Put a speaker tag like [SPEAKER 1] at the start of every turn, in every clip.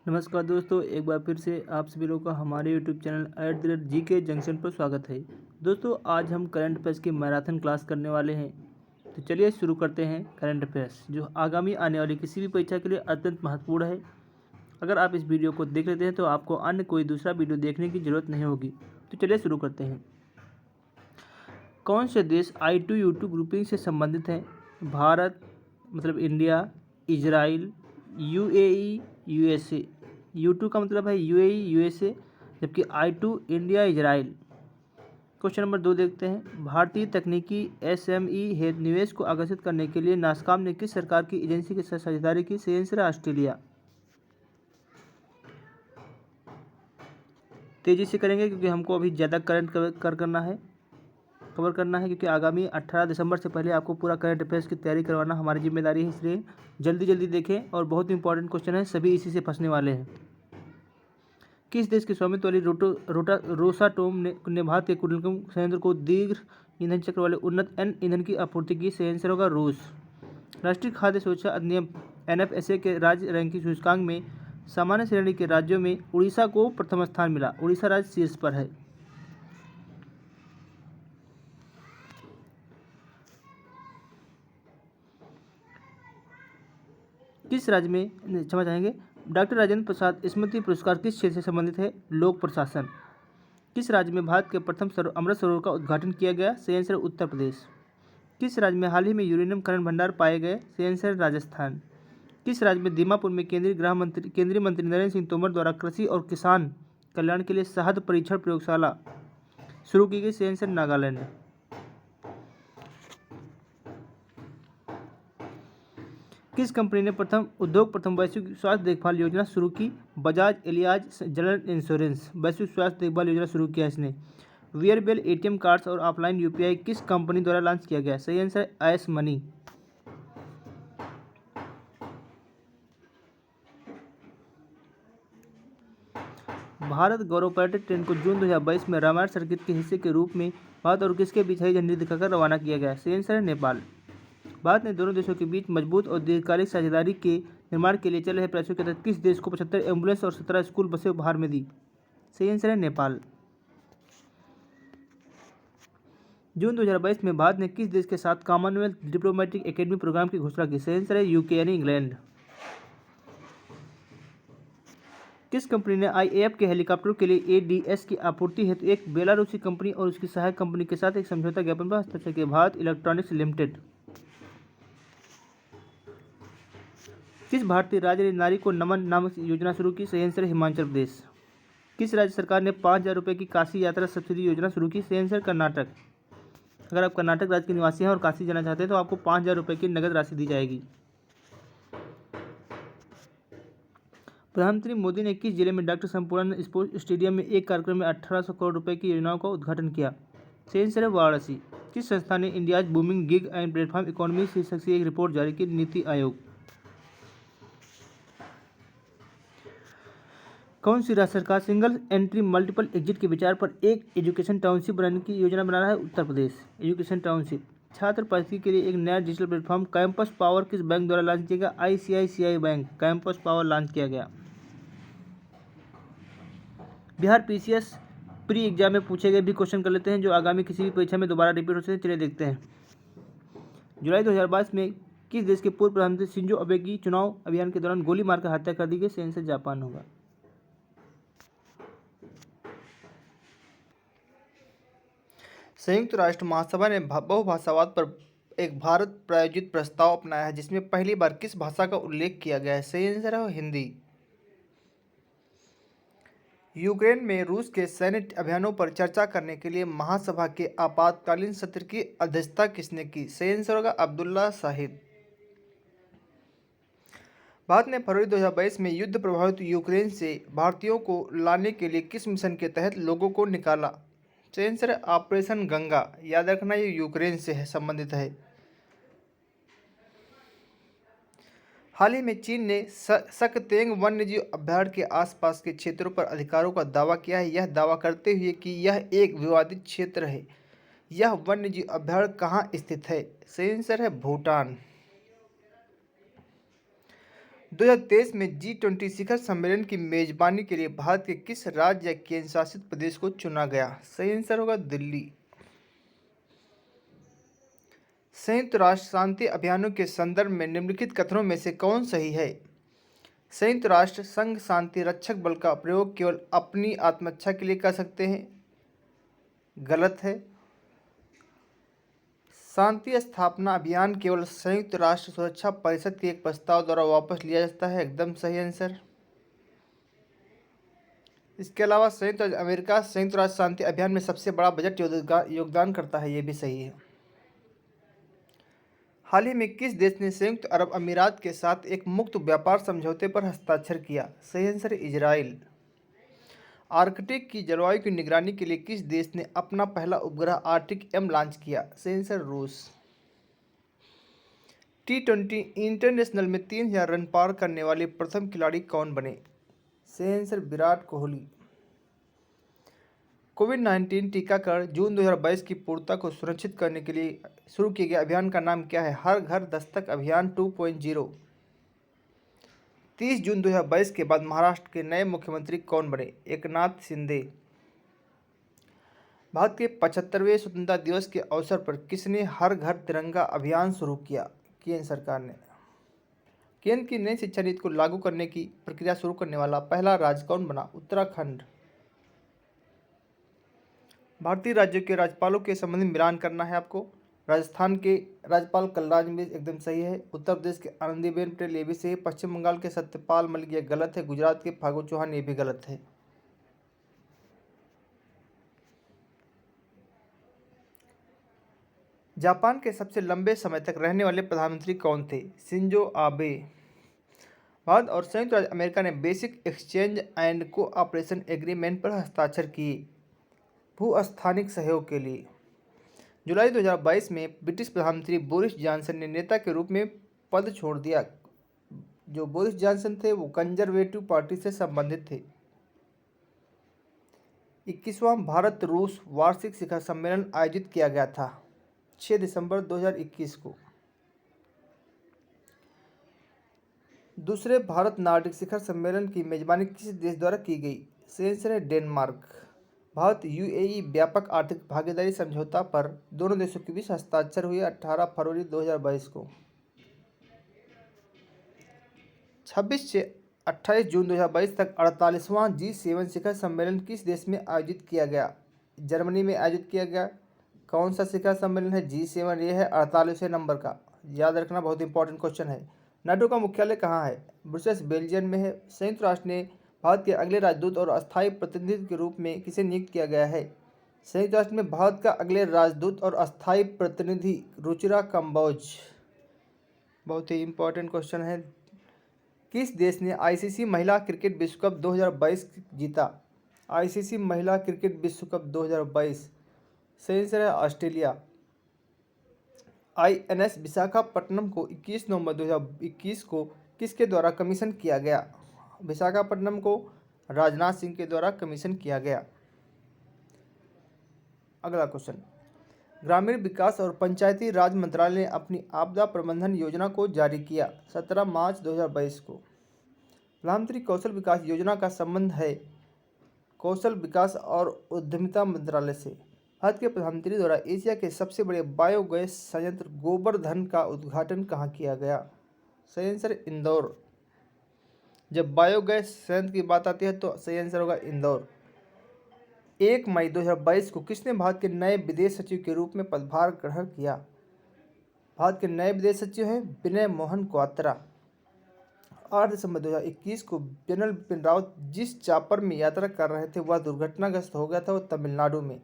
[SPEAKER 1] नमस्कार दोस्तों, एक बार फिर से आप सभी लोगों का हमारे यूट्यूब चैनल @GK जंक्शन पर स्वागत है। दोस्तों, आज हम करंट अफेयर्स की मैराथन क्लास करने वाले हैं। तो चलिए शुरू करते हैं करंट अफेयर्स, जो आगामी आने वाली किसी भी परीक्षा के लिए अत्यंत महत्वपूर्ण है। अगर आप इस वीडियो को देख लेते हैं तो आपको अन्य कोई दूसरा वीडियो देखने की ज़रूरत नहीं होगी। तो चलिए शुरू करते हैं। कौन से देश I2U2 ग्रुपिंग से संबंधित हैं? भारत मतलब India, Israel, UAE, USA। U2 का मतलब है UAE, USA, जबकि I2 India, Israel. Question number 2 देखते हैं। भारतीय तकनीकी SME हेतु निवेश को आकर्षित करने के लिए नासकॉम ने किस सरकार की एजेंसी के साथ साझेदारी की? सही आंसर है ऑस्ट्रेलिया। तेजी से करेंगे क्योंकि हमको अभी ज़्यादा करंट कवर करना है, क्योंकि आगामी 18 दिसंबर से पहले आपको पूरा करंट अफेयर्स की तैयारी करवाना हमारी जिम्मेदारी है। इसलिए जल्दी जल्दी देखें, और बहुत इंपॉर्टेंट क्वेश्चन है, सभी इसी से फंसने वाले हैं। किस देश के स्वामित्व वाली रोसाटोम ने भारत के कुडलकुम संयंत्र को दीर्घ ईंधन चक्र वाले उन्नत एन ईंधन की आपूर्ति की? सही आंसर होगा रूस। राष्ट्रीय खाद्य सुरक्षा अधिनियम NFSA के राज्य रैंकिंग सूचकांक में सामान्य श्रेणी के राज्यों में उड़ीसा को प्रथम स्थान मिला। उड़ीसा राज्य शीर्ष पर है। किस राज्य में क्षमा चाहेंगे। डॉक्टर राजेंद्र प्रसाद स्मृति पुरस्कार किस क्षेत्र से संबंधित है? लोक प्रशासन। किस राज्य में भारत के प्रथम अमृत सरोवर का उद्घाटन किया गया? सही आंसर उत्तर प्रदेश। किस राज्य में हाल ही में यूरेनियम खनन भंडार पाए गए? सही आंसर राजस्थान। किस राज्य में दीमापुर में केंद्रीय मंत्री नरेंद्र सिंह तोमर द्वारा कृषि और किसान कल्याण के लिए शहद परीक्षण प्रयोगशाला शुरू की गई? सही आंसर नागालैंड। किस कंपनी ने प्रथम वैश्विक स्वास्थ्य देखभाल योजना शुरू की? बजाज एलियाज जनरल इंश्योरेंस वैश्विक स्वास्थ्य देखभाल योजना शुरू किया इसने। वियरेबल ATM कार्ड्स और ऑफलाइन UPI किस कंपनी द्वारा लॉन्च किया गया? सही आंसर है एस मनी। भारत गौरव पर्यटक ट्रेन को जून 2022 में रामायण सर्किट के हिस्से के रूप में भारत और किसके बीच हरी झंडी दिखाकर रवाना किया गया? सही आंसर है नेपाल। भारत ने दोनों देशों के बीच मजबूत और दीर्घकालिक साझेदारी के निर्माण के लिए चल रहे प्रयासों के तहत किस देश को 75 एम्बुलेंस और 17 स्कूल बसें उपहार में दी? सही आंसर है नेपाल। जून 2022 में भारत ने किस देश के साथ कॉमनवेल्थ डिप्लोमेटिक एकेडमी प्रोग्राम की घोषणा की? सही आंसर है UK यानी इंग्लैंड। किस कंपनी ने IAF के हेलीकॉप्टरों के लिए ADS की आपूर्ति हेतु एक बेलारूसी कंपनी और उसकी सहायक कंपनी के साथ एक समझौता ज्ञापन पर हस्ताक्षर किया? Bharat electronics limited. किस भारतीय राज्य ने नारी को नमन नामक योजना शुरू की? सही आंसर हिमाचल प्रदेश। किस राज्य सरकार ने 5,000 रुपये की काशी यात्रा सब्सिडी योजना शुरू की? सही आंसर कर्नाटक। अगर आप कर्नाटक राज्य के निवासी हैं और काशी जाना चाहते हैं तो आपको 5,000 रुपये की नगद राशि दी जाएगी। प्रधानमंत्री मोदी ने किस जिले में डॉक्टर संपूर्ण स्पोर्ट्स स्टेडियम में एक कार्यक्रम में 1800 करोड़ रुपए की योजनाओं का उद्घाटन किया? सही आंसर है वाराणसी। किस संस्था ने India's booming gig and platform economy शीर्षक से एक रिपोर्ट जारी की? नीति आयोग। कौन सी राज्य सरकार सिंगल एंट्री मल्टीपल एग्जिट के विचार पर एक एजुकेशन टाउनशिप बनाने की योजना बना रहा है? उत्तर प्रदेश। Education township. छात्र पात्रता के लिए एक नया डिजिटल प्लेटफॉर्म कैंपस पावर किस बैंक द्वारा लॉन्च किया गया? ICICI bank. Campus power launch किया गया। बिहार PCS प्री एग्जाम में पूछे गए भी क्वेश्चन कर लेते हैं, जो आगामी किसी भी परीक्षा में दोबारा रिपीट हो सकते हैं। चलिए देखते हैं। जुलाई 2022 में किस देश के पूर्व प्रधानमंत्री शिंजो अबे की चुनाव अभियान के दौरान गोली मारकर हत्या कर दी गई? सही आंसर जापान होगा। संयुक्त राष्ट्र महासभा ने बहुभाषावाद पर एक भारत प्रायोजित प्रस्ताव अपनाया है, जिसमें पहली बार किस भाषा का उल्लेख किया गया है? सही आंसर है हिंदी। यूक्रेन में रूस के सैन्य अभियानों पर चर्चा करने के लिए महासभा के आपातकालीन सत्र की अध्यक्षता किसने की? सही आंसर होगा अब्दुल्ला शाहिद। भारत ने फरवरी 2022 में युद्ध प्रभावित यूक्रेन से भारतीयों को लाने के लिए किस मिशन के तहत लोगों को निकाला? सही आंसर है ऑपरेशन गंगा। याद रखना, ये यूक्रेन से संबंधित है। हाल ही में चीन ने सकतेंग वन्यजीव अभयारण्य के आसपास के क्षेत्रों पर अधिकारों का दावा किया है, यह दावा करते हुए कि यह एक विवादित क्षेत्र है। यह वन्यजीव अभयारण्य कहाँ स्थित है? सही आंसर है भूटान। 2023 में G20 शिखर सम्मेलन की मेजबानी के लिए भारत के किस राज्य या केंद्र शासित प्रदेश को चुना गया? सही आंसर होगा दिल्ली। संयुक्त राष्ट्र शांति अभियानों के संदर्भ में निम्नलिखित कथनों में से कौन सही है? संयुक्त राष्ट्र संघ शांति रक्षक बल का प्रयोग केवल अपनी आत्मरक्षा के लिए कर सकते हैं, गलत है। शांति स्थापना अभियान केवल संयुक्त राष्ट्र सुरक्षा परिषद के एक प्रस्ताव द्वारा वापस लिया जाता है, एकदम सही आंसर। इसके अलावा संयुक्त राज्य अमेरिका संयुक्त राष्ट्र शांति अभियान में सबसे बड़ा बजट योगदान करता है, ये भी सही है। हाल ही में किस देश ने संयुक्त अरब अमीरात के साथ एक मुक्त व्यापार समझौते पर हस्ताक्षर किया? सही आंसर इजराइल। आर्कटिक की जलवायु की निगरानी के लिए किस देश ने अपना पहला उपग्रह आर्कटिक एम लॉन्च किया? सही आंसर रूस। T20 इंटरनेशनल में 3000 रन पार करने वाले प्रथम खिलाड़ी कौन बने? सही आंसर विराट कोहली। कोविड-19 टीकाकरण जून 2022 की पूर्णता को सुनिश्चित करने के लिए शुरू किए गए अभियान का नाम क्या है? हर घर दस्तक अभियान 2.0। 30 जून 2022 के बाद महाराष्ट्र के नए मुख्यमंत्री कौन बने? एकनाथ शिंदे। भारत के 75वें स्वतंत्रता दिवस के अवसर पर किसने हर घर तिरंगा अभियान शुरू किया? केंद्र सरकार ने। केंद्र की नई शिक्षा नीति को लागू करने की प्रक्रिया शुरू करने वाला पहला राज्य कौन बना? उत्तराखंड। भारतीय राज्यों के राज्यपालों के संबंध में मिलान करना है आपको। राजस्थान के राज्यपाल कलराज मिश्र एकदम सही है। उत्तर प्रदेश के आनंदीबेन पटेल ये भी सही है। पश्चिम बंगाल के सत्यपाल मलिक ये गलत है। गुजरात के फागु चौहान ये भी गलत है। जापान के सबसे लंबे समय तक रहने वाले प्रधानमंत्री कौन थे? Shinzo Abe. भारत और संयुक्त राज्य अमेरिका ने basic exchange and cooperation agreement पर हस्ताक्षर किए भू-स्थानिक सहयोग के लिए। जुलाई 2022 में ब्रिटिश प्रधानमंत्री बोरिस जॉनसन ने नेता के रूप में पद छोड़ दिया। जो बोरिस जॉनसन थे वो कंजर्वेटिव पार्टी से संबंधित थे। 21वां भारत रूस वार्षिक शिखर सम्मेलन आयोजित किया गया था 6 दिसंबर 2021 को। दूसरे भारत नार्डिक शिखर सम्मेलन की मेजबानी किस देश द्वारा की गई? सही है डेनमार्क। भारत यूएई व्यापक आर्थिक भागीदारी समझौता पर दोनों देशों के बीच हस्ताक्षर हुए 18 फरवरी 2022 को। 26 से 28 जून 2022 तक 48वां G7 शिखर सम्मेलन किस देश में आयोजित किया गया? जर्मनी में आयोजित किया गया। कौन सा शिखर सम्मेलन है? G7 ये है 48वें नंबर का, याद रखना, बहुत इंपॉर्टेंट क्वेश्चन है। नाटो का मुख्यालय कहाँ है? ब्रुसेल्स बेल्जियम में है। संयुक्त राष्ट्र ने भारत के अगले राजदूत और अस्थायी प्रतिनिधि के रूप में किसे नियुक्त किया गया है? संयुक्त राष्ट्र में भारत का अगले राजदूत और अस्थायी प्रतिनिधि रुचिरा कंबोज। बहुत ही इंपॉर्टेंट क्वेश्चन है। किस देश ने आईसीसी महिला क्रिकेट विश्व कप 2022 जीता? आईसीसी महिला क्रिकेट विश्व कप 2022 सही आंसर है ऑस्ट्रेलिया। आईएनएस विशाखापट्टनम को 21 नवंबर 2021 को किसके द्वारा कमीशन किया गया? विशाखापट्टनम को राजनाथ सिंह के द्वारा कमीशन किया गया। अगला क्वेश्चन, ग्रामीण विकास और पंचायती राज मंत्रालय ने अपनी आपदा प्रबंधन योजना को जारी किया 17 मार्च 2022 को। प्रधानमंत्री कौशल विकास योजना का संबंध है कौशल विकास और उद्यमिता मंत्रालय से। भारत के प्रधानमंत्री द्वारा एशिया के सबसे बड़े बायोगैस संयंत्र गोबर्धन का उद्घाटन कहाँ किया गया? सही आंसर इंदौर। जब बायोगैस संयंत्र की बात आती है तो सही आंसर होगा इंदौर। 1 मई 2022 को किसने भारत के नए विदेश सचिव के रूप में पदभार ग्रहण किया? भारत के नए विदेश सचिव हैं विनय मोहन क्वात्रा। 8 दिसंबर 2021 को जनरल बिपिन रावत जिस चापर में यात्रा कर रहे थे वह दुर्घटनाग्रस्त हो गया था, वो तमिलनाडु में।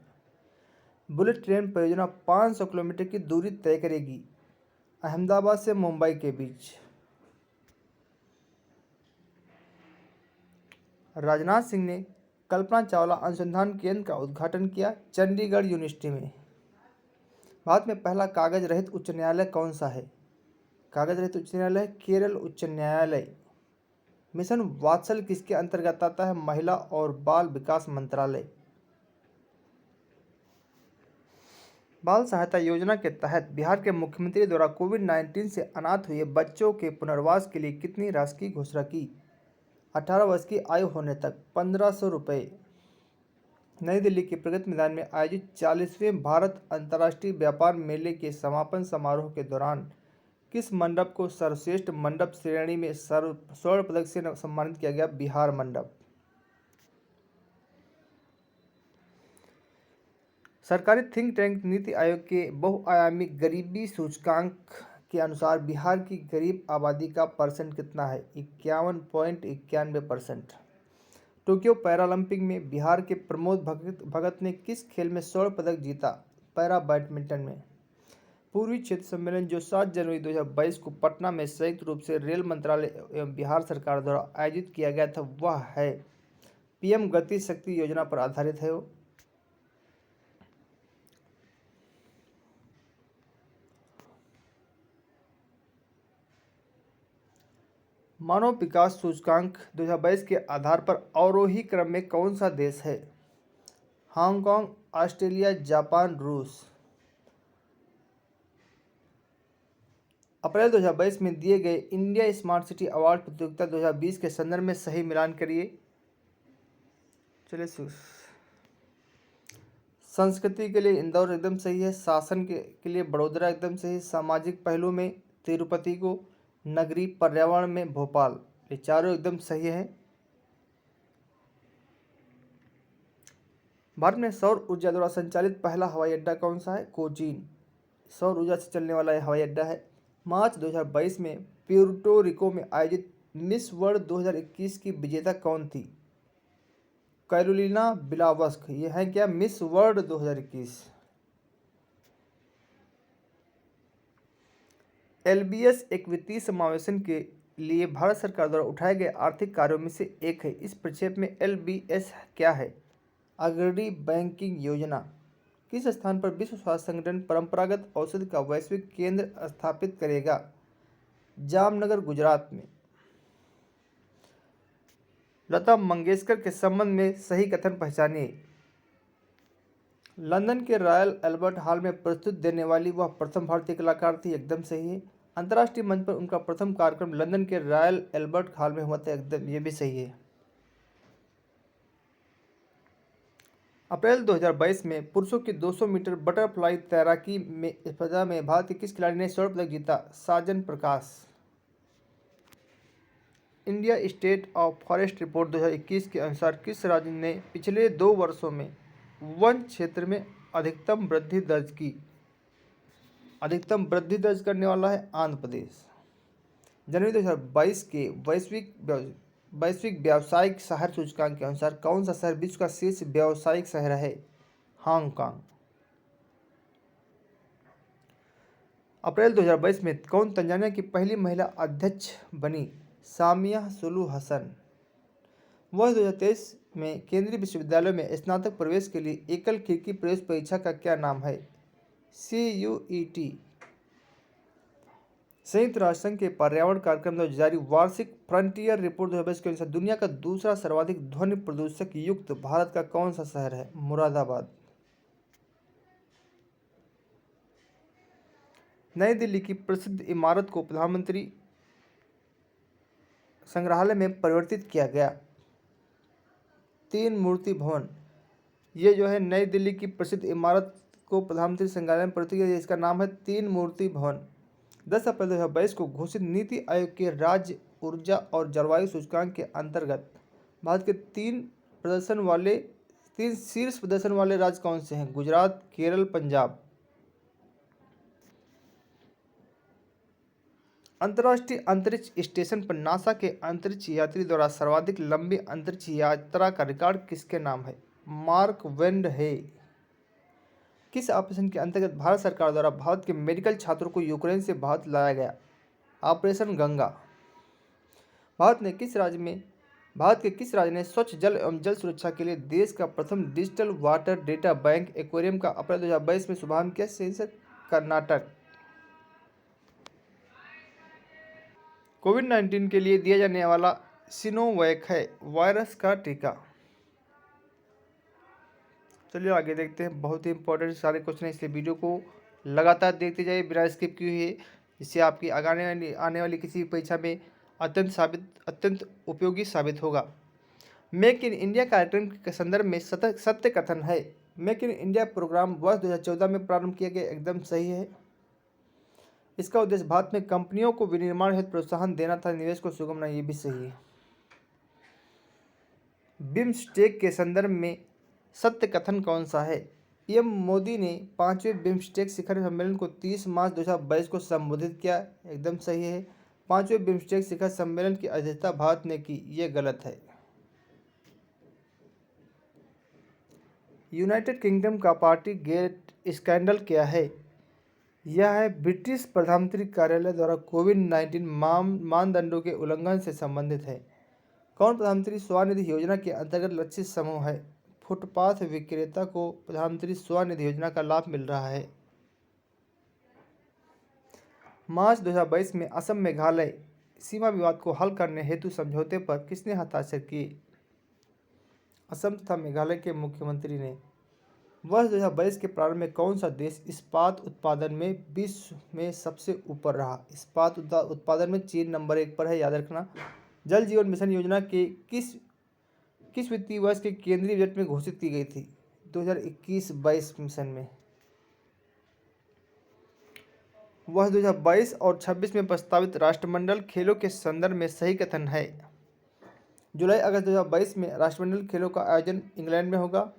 [SPEAKER 1] बुलेट ट्रेन परियोजना 500 किलोमीटर की दूरी तय करेगी अहमदाबाद से मुंबई के बीच। राजनाथ सिंह ने कल्पना चावला अनुसंधान केंद्र का उद्घाटन किया चंडीगढ़ यूनिवर्सिटी में। भारत में पहला कागज रहित उच्च न्यायालय कौन सा है? कागज रहित उच्च न्यायालय केरल उच्च न्यायालय। मिशन वात्सल किसके अंतर्गत आता है? महिला और बाल विकास मंत्रालय। बाल सहायता योजना के तहत बिहार के मुख्यमंत्री द्वारा कोविड-19 से अनाथ हुए बच्चों के पुनर्वास के लिए कितनी राशि की घोषणा की? 18 वर्ष की आयु होने तक 1500 रुपये। नई दिल्ली के प्रगति मैदान में आयोजित 40वें भारत अंतर्राष्ट्रीय व्यापार मेले के समापन समारोह के दौरान किस मंडप को सर्वश्रेष्ठ मंडप श्रेणी में स्वर्ण पदक से सम्मानित किया गया? बिहार मंडप। सरकारी थिंक टैंक नीति आयोग के बहुआयामी गरीबी सूचकांक के अनुसार बिहार की गरीब आबादी का परसेंट कितना है? 51.91%। टोक्यो पैरालंपिक में बिहार के प्रमोद भगत ने किस खेल में स्वर्ण पदक जीता? पैरा बैडमिंटन में। पूर्वी क्षेत्र सम्मेलन जो 7 जनवरी 2022 को पटना में संयुक्त रूप से रेल मंत्रालय एवं बिहार सरकार द्वारा आयोजित किया गया था, वह है पीएम गति शक्ति योजना पर आधारित है। मानव विकास सूचकांक 2022 के आधार पर अवरोही क्रम में कौन सा देश है? हांगकांग, ऑस्ट्रेलिया, जापान, रूस। अप्रैल 2022 में दिए गए इंडिया स्मार्ट सिटी अवार्ड प्रतियोगिता 2020 के संदर्भ में सही मिलान करिए। चलिए, संस्कृति के लिए इंदौर एकदम सही है, शासन के लिए बड़ोदरा एकदम सही है, सामाजिक पहलू में तिरुपति को, नगरीय पर्यावरण में भोपाल। ये चारों एकदम सही है। भारत में सौर ऊर्जा द्वारा संचालित पहला हवाई अड्डा कौन सा है? कोचीन। सौर ऊर्जा से चलने वाला यह हवाई अड्डा है। मार्च 2022 में प्यूर्टो रिको में आयोजित मिस वर्ल्ड 2021 की विजेता कौन थी? कैरोलिना विलावस्क। ये है क्या? Miss world 2021। एलबीएस एक वित्तीय समावेशन के लिए भारत सरकार द्वारा उठाए गए आर्थिक कार्यों में से एक है। इस प्रक्षेप में एलबीएस क्या है? अग्रणी बैंकिंग योजना। किस स्थान पर विश्व स्वास्थ्य संगठन परंपरागत औषधि का वैश्विक केंद्र स्थापित करेगा? जामनगर, गुजरात में। लता मंगेशकर के संबंध में सही कथन पहचानिए। लंदन के रॉयल एल्बर्ट हॉल में प्रस्तुति देने वाली वह प्रथम भारतीय कलाकार थी, एकदम सही है। अंतर्राष्ट्रीय मंच पर उनका प्रथम कार्यक्रम लंदन के रॉयल एल्बर्ट हॉल में हुआ था, एकदम ये भी सही है। अप्रैल 2022 में पुरुषों की 200 मीटर बटरफ्लाई तैराकी में स्पर्धा में भारत के किस खिलाड़ी ने स्वर्ण पदक जीता? Sajan Prakash. India state of forest report 2021 के अनुसार किस राज्य ने पिछले 2 वर्षों में वन क्षेत्र में अधिकतम वृद्धि दर्ज की? अधिकतम वृद्धि दर्ज करने वाला है आंध्र प्रदेश। जनवरी 2022 के वैश्विक व्यावसायिक शहर सूचकांक के अनुसार कौन सा शहर विश्व का शीर्ष व्यावसायिक शहर है? हांगकांग। अप्रैल 2022 में कौन तंजानिया की पहली महिला अध्यक्ष बनी? सामिया सुलू हसन। वर्ष 2023 में केंद्रीय विश्वविद्यालय में स्नातक प्रवेश के लिए एकल खिड़की प्रवेश परीक्षा का क्या नाम है? CUET। संयुक्त राष्ट्र संघ के पर्यावरण कार्यक्रम द्वारा जारी वार्षिक फ्रंटियर रिपोर्ट 2022 के अनुसार दुनिया का दूसरा सर्वाधिक ध्वनि प्रदूषक युक्त भारत का कौन सा शहर है? मुरादाबाद। नई दिल्ली की प्रसिद्ध इमारत को प्रधानमंत्री संग्रहालय में परिवर्तित किया गया। 3 मूर्ति भवन। ये जो है नई दिल्ली की प्रसिद्ध इमारत को प्रधानमंत्री संग्रहालय में परिवर्तित किया गया, इसका नाम है 3 मूर्ति भवन। 10 अप्रैल 2022 को घोषित नीति आयोग के राज्य ऊर्जा और जलवायु सूचकांक के अंतर्गत भारत के 3 शीर्ष प्रदर्शन वाले राज्य कौन से हैं? गुजरात, केरल, पंजाब। अंतर्राष्ट्रीय अंतरिक्ष स्टेशन पर नासा के अंतरिक्ष यात्री द्वारा सर्वाधिक लंबी अंतरिक्ष यात्रा का रिकॉर्ड किसके नाम है? मार्क वेंड है। किस ऑपरेशन के अंतर्गत भारत सरकार द्वारा भारत के मेडिकल छात्रों को यूक्रेन से भारत लाया गया? ऑपरेशन गंगा। भारत के किस राज्य ने स्वच्छ जल एवं जल सुरक्षा के लिए देश का प्रथम digital water data bank aquarium का अप्रैल 2022 में शुभारंभ किया? शीर्षक कर्नाटक। कोविड-19 के लिए दिया जाने वाला सिनोवैक है वायरस का टीका। चलिए आगे देखते हैं। बहुत ही इंपॉर्टेंट सारे क्वेश्चन हैं, इसलिए वीडियो को लगातार देखते जाइए बिना स्किप किए हुए, जिससे आपकी आने वाली किसी भी परीक्षा में अत्यंत उपयोगी साबित होगा। मेक इन इंडिया कार्यक्रम के संदर्भ में सत्य कथन है। मेक इन इंडिया प्रोग्राम वर्ष 2014 में प्रारंभ किया गया, एकदम सही है। इसका उद्देश्य भारत में कंपनियों को विनिर्माण हेतु प्रोत्साहन देना था, निवेश को सुगम बनाना, ये भी सही है। बिम्स्टेक के संदर्भ में सत्य कथन कौन सा है? पीएम मोदी ने 5वें बिम्स्टेक शिखर सम्मेलन को 30 मार्च 2022 को संबोधित किया, एकदम सही है। 5वें बिम्स्टेक शिखर सम्मेलन की अध्यक्षता भारत ने की, ये गलत है। यूनाइटेड किंगडम का पार्टी गेट स्कैंडल क्या है? यह है ब्रिटिश प्रधानमंत्री कार्यालय द्वारा कोविड-19 मानदंडों के उल्लंघन से संबंधित है। कौन प्रधानमंत्री स्वनिधि योजना के अंतर्गत लक्षित समूह है? फुटपाथ विक्रेता को प्रधानमंत्री स्वनिधि योजना का लाभ मिल रहा है। मार्च 2022 में असम मेघालय सीमा विवाद को हल करने हेतु समझौते पर किसने हस्ताक्षर किए? असम तथा मेघालय के मुख्यमंत्री ने। वर्ष 2022 के प्रारंभ में कौन सा देश इस्पात उत्पादन में विश्व में सबसे ऊपर रहा? इस्पात उत्पादन में चीन नंबर 1 पर है, याद रखना। जल जीवन मिशन योजना के किस वित्तीय वर्ष के केंद्रीय बजट में घोषित की गई थी? 2021-22 मिशन में। वर्ष 2022 और 26 में प्रस्तावित राष्ट्रमंडल खेलों के संदर्भ में सही कथन है। जुलाई अगस्त 2022 में राष्ट्रमंडल खेलों का आयोजन इंग्लैंड में होगा,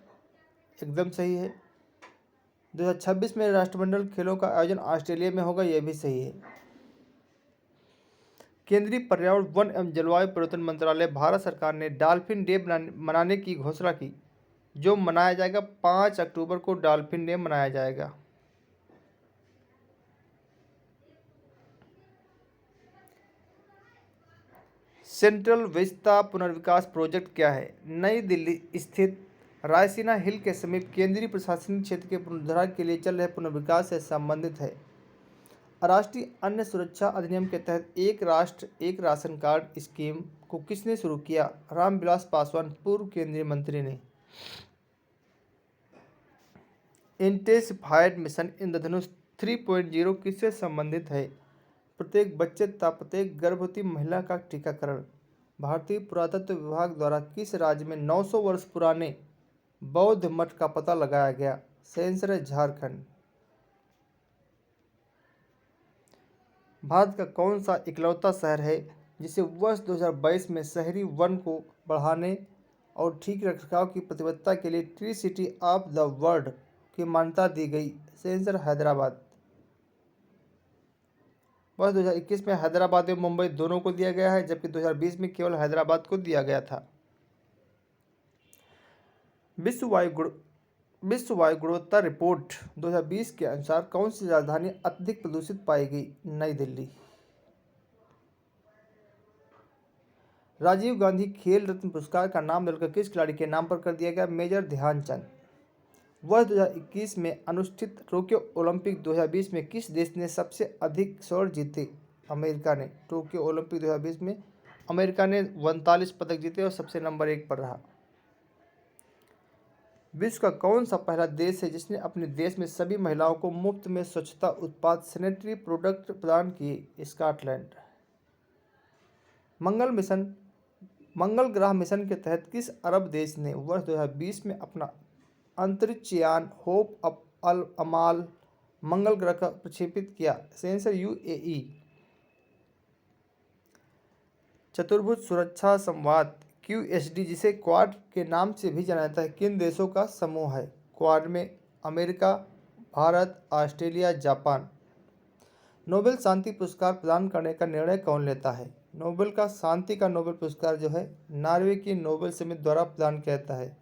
[SPEAKER 1] एकदम सही है। 2026 में राष्ट्रमंडल खेलों का आयोजन ऑस्ट्रेलिया में होगा, यह भी सही है। केंद्रीय पर्यावरण वन एवं जलवायु परिवर्तन मंत्रालय भारत सरकार ने डॉल्फिन डे मनाने की घोषणा की, जो मनाया जाएगा 5 अक्टूबर को डॉल्फिन डे मनाया जाएगा। सेंट्रल विस्ता पुनर्विकास प्रोजेक्ट क्या है? नई दिल्ली स्थित रायसीना हिल के समीप केंद्रीय प्रशासनिक क्षेत्र के पुनरुद्धार के लिए चल रहे पुनर्विकास से संबंधित है। राष्ट्रीय अन्न सुरक्षा अधिनियम के तहत एक राष्ट्र एक राशन कार्ड स्कीम को किसने शुरू किया? रामविलास पासवान, पूर्व केंद्रीय मंत्री ने। इंटेंसिफाइड मिशन इंद्रधनुष 3.0 किससे संबंधित है? प्रत्येक बच्चे तथा प्रत्येक गर्भवती महिला का टीकाकरण। भारतीय पुरातत्व विभाग द्वारा किस राज्य में 900 वर्ष पुराने बौद्ध मठ का पता लगाया गया? सेंसर है झारखंड। भारत का कौन सा इकलौता शहर है जिसे वर्ष 2022 में शहरी वन को बढ़ाने और ठीक रखरखाव की प्रतिबद्धता के लिए tree city of the world की मान्यता दी गई? सेंसर हैदराबाद। वर्ष 2021 में हैदराबाद और मुंबई दोनों को दिया गया है, जबकि 2020 में केवल हैदराबाद को दिया गया था। विश्व वायु गुणवत्ता रिपोर्ट 2020 के अनुसार कौन सी राजधानी अत्यधिक प्रदूषित पाई गई? नई दिल्ली। राजीव गांधी खेल रत्न पुरस्कार का नाम बदलकर किस खिलाड़ी के नाम पर कर दिया गया? मेजर ध्यानचंद। वर्ष 2021 में अनुष्ठित टोक्यो ओलंपिक 2020 में किस देश ने सबसे अधिक स्वर्ण जीते? अमेरिका ने। टोक्यो ओलंपिक 2020 में अमेरिका ने 39 पदक जीते और सबसे नंबर 1 पर रहा। विश्व का कौन सा पहला देश है जिसने अपने देश में सभी महिलाओं को मुफ्त में स्वच्छता उत्पाद सैनिटरी प्रोडक्ट प्रदान किए? स्कॉटलैंड। मंगल ग्रह मिशन के तहत किस अरब देश ने वर्ष 2020 में अपना अंतरिक्ष यान होप अल अमाल मंगल ग्रह का प्रक्षेपित किया? Sensor UAE. चतुर्भुज सुरक्षा संवाद QSD, जिसे क्वाड के नाम से भी जाना जाता है, किन देशों का समूह है? क्वाड में America, Bharat, Australia, Japan. Nobel शांति पुरस्कार प्रदान करने का निर्णय कौन लेता है? शांति का नोबेल पुरस्कार जो है नॉर्वे की नोबेल समिति द्वारा प्रदान किया जाता है।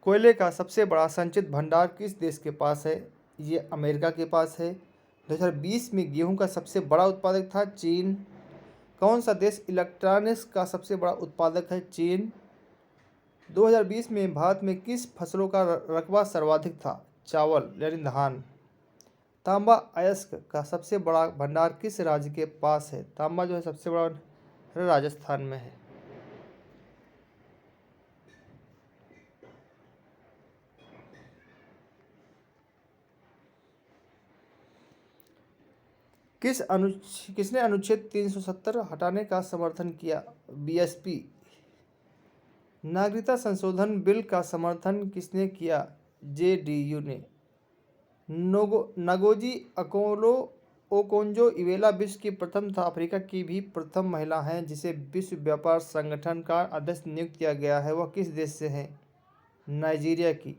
[SPEAKER 1] कोयले का सबसे बड़ा संचित भंडार किस देश के पास है? ये अमेरिका के पास है। 2020 में गेहूं का सबसे बड़ा उत्पादक था चीन। कौन सा देश इलेक्ट्रॉनिक्स का सबसे बड़ा उत्पादक है? चीन। 2020 में भारत में किस फसलों का रकबा सर्वाधिक था? चावल यानी धान। तांबा अयस्क का सबसे बड़ा भंडार किस राज्य के पास है? तांबा जो है सबसे बड़ा राजस्थान में है। किसने अनुच्छेद 370 हटाने का समर्थन किया? बीएसपी। नागरिकता संशोधन बिल का समर्थन किसने किया? जेडीयू ने। नगोजी ओकोंजो इवेला विश्व की प्रथम तथा अफ्रीका की भी प्रथम महिला हैं जिसे विश्व व्यापार संगठन का अध्यक्ष नियुक्त किया गया है। वह किस देश से हैं? नाइजीरिया की।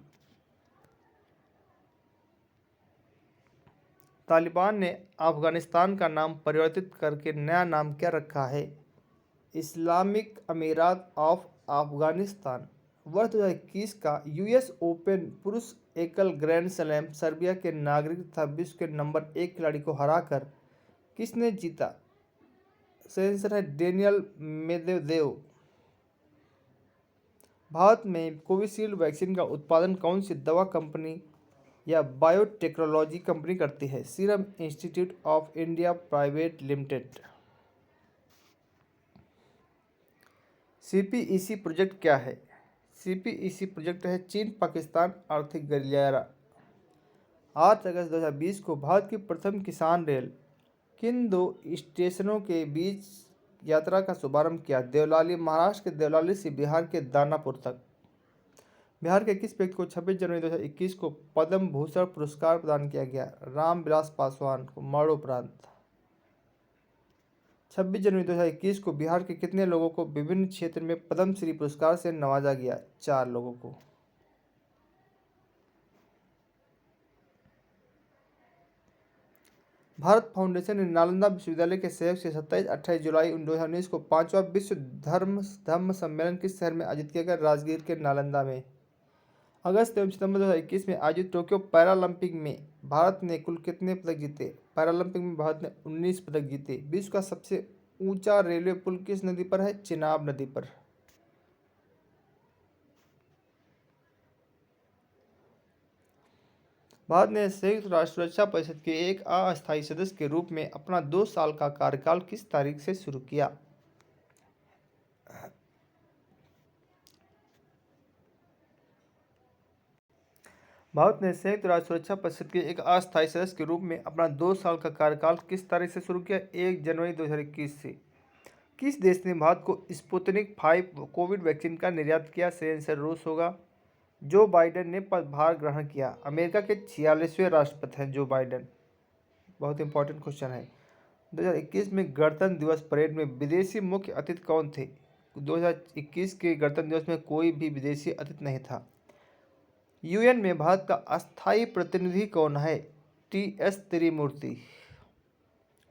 [SPEAKER 1] तालिबान ने अफगानिस्तान का नाम परिवर्तित करके नया नाम क्या रखा है? इस्लामिक अमीरात ऑफ अफगानिस्तान। वर्ष 2021 का यूएस ओपन पुरुष एकल ग्रैंड स्लैम सर्बिया के नागरिक तथा विश्व के नंबर 1 खिलाड़ी को हराकर किसने जीता? सही आंसर है डेनियल मेदवेदेव। भारत में कोविशील्ड वैक्सीन का उत्पादन कौन सी दवा कंपनी या बायोटेक्नोलॉजी कंपनी करती है? Serum institute of India private limited. CPEC project क्या है? सीपीईसी प्रोजेक्ट है चीन पाकिस्तान आर्थिक गलियारा। 8 अगस्त 2020 को भारत की प्रथम किसान रेल किन 2 स्टेशनों के बीच यात्रा का शुभारंभ किया? देवलाली, महाराष्ट्र के देवलाली से बिहार के दानापुर तक। बिहार के किस व्यक्ति को 26 जनवरी 2021 को पद्म भूषण पुरस्कार प्रदान किया गया? रामविलास पासवान को मरणोपरांत। 26 जनवरी 2021 को बिहार के कितने लोगों को विभिन्न क्षेत्र में पद्मश्री पुरस्कार से नवाजा गया? 4 लोगों को। भारत फाउंडेशन ने नालंदा विश्वविद्यालय के सहयोग से 27-28 जुलाई 2019 को 5वां विश्व धम्म सम्मेलन किस शहर में आयोजित किया गया? राजगीर के नालंदा में। अगस्त एवं सितंबर 2021 में आयोजित टोक्यो पैरालंपिक में भारत ने कुल कितने पदक जीते? पैरालंपिक में भारत ने 19 पदक जीते। विश्व का सबसे ऊंचा रेलवे पुल किस नदी पर है? चिनाब नदी पर। भारत ने संयुक्त राष्ट्र सुरक्षा परिषद के एक अस्थायी सदस्य के रूप में अपना 2 साल का कार्यकाल किस तारीख से शुरू किया? भारत ने संयुक्त राष्ट्र सुरक्षा परिषद के एक अस्थायी सदस्य के रूप में अपना 2 साल का कार्यकाल किस तारीख से शुरू किया? 1 जनवरी 2021 से। किस देश ने भारत को स्पुतनिक 5 कोविड वैक्सीन का निर्यात किया? सही आंसर रूस होगा। जो बाइडेन ने पदभार ग्रहण किया। अमेरिका के 46वें राष्ट्रपति हैं जो बाइडेन। बहुत इंपॉर्टेंट क्वेश्चन है। 2021 में गणतंत्र दिवस परेड में विदेशी मुख्य अतिथि कौन थे? 2021 के गणतंत्र दिवस में कोई भी विदेशी अतिथि नहीं था। यूएन में भारत का अस्थायी प्रतिनिधि कौन है? टीएस त्रिमूर्ति।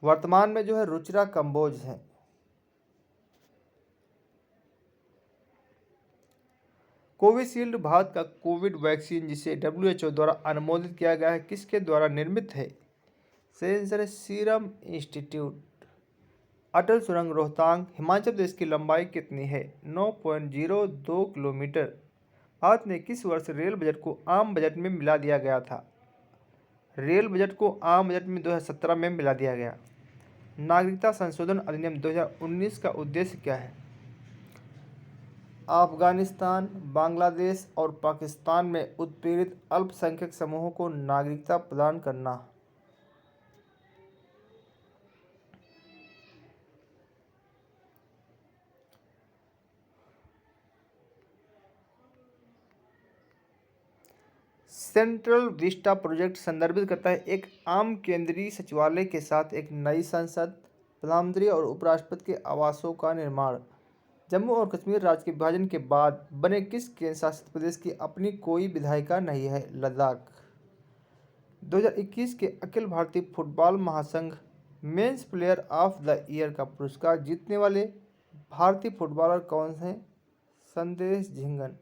[SPEAKER 1] वर्तमान में जो है रुचिरा कंबोज हैं। कोविशील्ड भारत का कोविड वैक्सीन जिसे WHO द्वारा अनुमोदित किया गया है किसके द्वारा निर्मित है? सही आंसर है सीरम इंस्टीट्यूट। अटल सुरंग रोहतांग हिमाचल प्रदेश की लंबाई कितनी है? 9.02 किलोमीटर। भारत ने किस वर्ष रेल बजट को आम बजट में मिला दिया गया था? रेल बजट को आम बजट में 2017 में मिला दिया गया। नागरिकता संशोधन अधिनियम 2019 का उद्देश्य क्या है? अफगानिस्तान, बांग्लादेश और पाकिस्तान में उत्पीड़ित अल्पसंख्यक समूहों को नागरिकता प्रदान करना। सेंट्रल विस्टा प्रोजेक्ट संदर्भित करता है एक आम केंद्रीय सचिवालय के साथ एक नई संसद, प्रधानमंत्री और उपराष्ट्रपति के आवासों का निर्माण। जम्मू और कश्मीर राज्य के विभाजन के बाद बने किस केंद्र शासित प्रदेश की अपनी कोई विधायिका नहीं है? लद्दाख। 2021 के अखिल भारतीय फुटबॉल महासंघ men's player of the year का पुरस्कार जीतने वाले भारतीय फुटबॉलर कौन हैं? संदेश झिंगन।